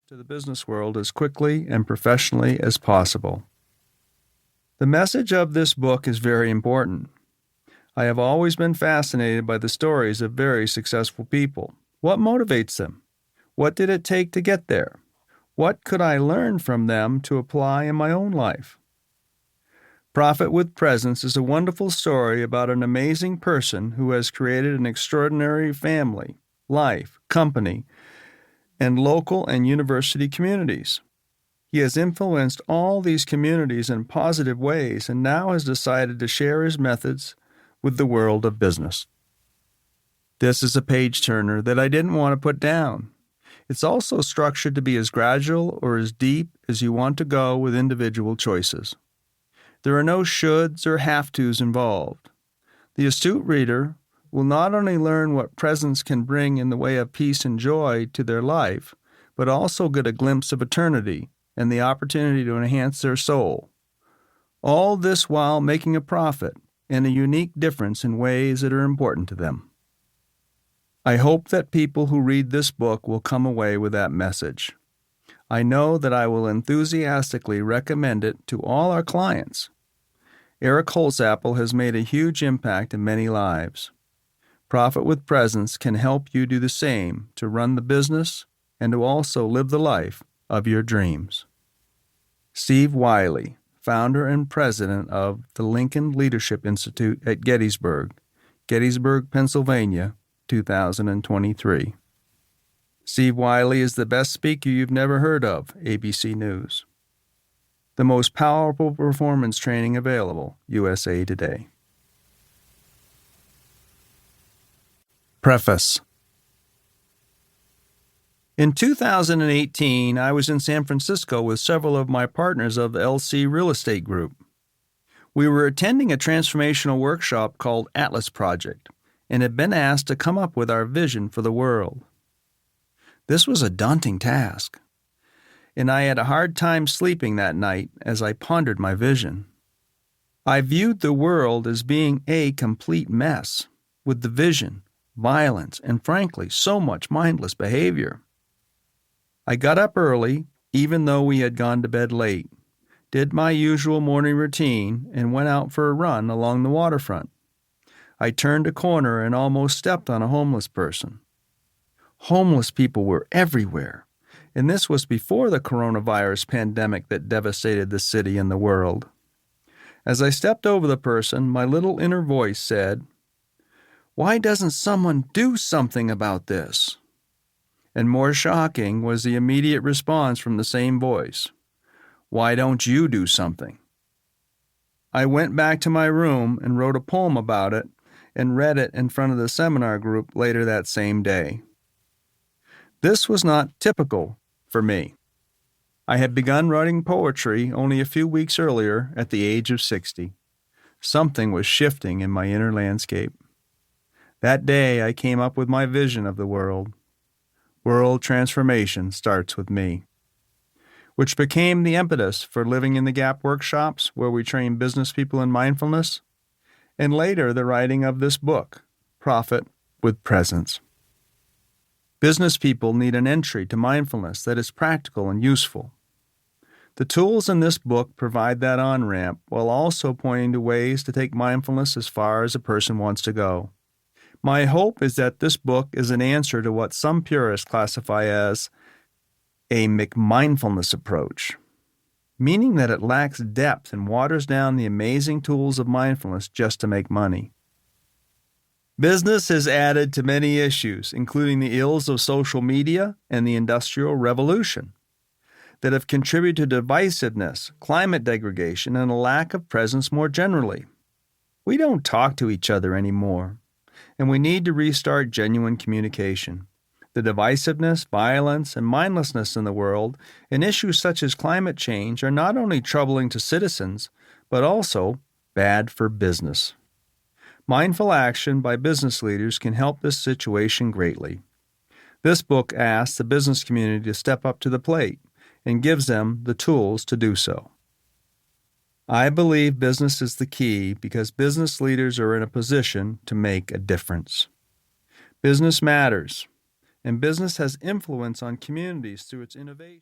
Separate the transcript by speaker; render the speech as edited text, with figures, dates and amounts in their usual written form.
Speaker 1: to the business world as quickly and professionally as possible. The message of this book is very important. I have always been fascinated by the stories of very successful people. What motivates them? What did it take to get there? What could I learn from them to apply in my own life? Profit with Presence is a wonderful story about an amazing person who has created an extraordinary family, life, company, and local and university communities. He has influenced all these communities in positive ways and now has decided to share his methods with the world of business. This is a page-turner that I didn't want to put down. It's also structured to be as gradual or as deep as you want to go with individual choices. There are no shoulds or have-tos involved. The astute reader will not only learn what presence can bring in the way of peace and joy to their life, but also get a glimpse of eternity and the opportunity to enhance their soul. All this while making a profit and a unique difference in ways that are important to them. I hope that people who read this book will come away with that message. I know that I will enthusiastically recommend it to all our clients. Eric Holsapple has made a huge impact in many lives. Profit with Presence can help you do the same to run the business and to also live the life of your dreams. Steve Wiley, founder and president of the Lincoln Leadership Institute at Gettysburg, Pennsylvania, 2023. Steve Wiley is the best speaker you've never heard of, ABC News. The most powerful performance training available, USA Today. Preface. In 2018, I was in San Francisco with several of my partners of the LC Real Estate Group. We were attending a transformational workshop called Atlas Project and had been asked to come up with our vision for the world. This was a daunting task, and I had a hard time sleeping that night as I pondered my vision. I viewed the world as being a complete mess, with division, violence, and frankly, so much mindless behavior. I got up early, even though we had gone to bed late, did my usual morning routine, and went out for a run along the waterfront. I turned a corner and almost stepped on a homeless person. Homeless people were everywhere, and this was before the coronavirus pandemic that devastated the city and the world. As I stepped over the person, my little inner voice said, "Why doesn't someone do something about this?" And more shocking was the immediate response from the same voice, "Why don't you do something?" I went back to my room and wrote a poem about it and read it in front of the seminar group later that same day. This was not typical for me. I had begun writing poetry only a few weeks earlier at the age of 60. Something was shifting in my inner landscape. That day I came up with my vision of the world. World transformation starts with me, which became the impetus for Living in the Gap workshops where we train business people in mindfulness, and later the writing of this book, Profit with Presence. Business people need an entry to mindfulness that is practical and useful. The tools in this book provide that on-ramp while also pointing to ways to take mindfulness as far as a person wants to go. My hope is that this book is an answer to what some purists classify as a McMindfulness approach, meaning that it lacks depth and waters down the amazing tools of mindfulness just to make money. Business has added to many issues, including the ills of social media and the Industrial Revolution, that have contributed to divisiveness, climate degradation, and a lack of presence more generally. We don't talk to each other anymore, and we need to restart genuine communication. The divisiveness, violence, and mindlessness in the world and issues such as climate change are not only troubling to citizens, but also bad for business. Mindful action by business leaders can help this situation greatly. This book asks the business community to step up to the plate and gives them the tools to do so. I believe business is the key because business leaders are in a position to make a difference. Business matters, and business has influence on communities through its innovation.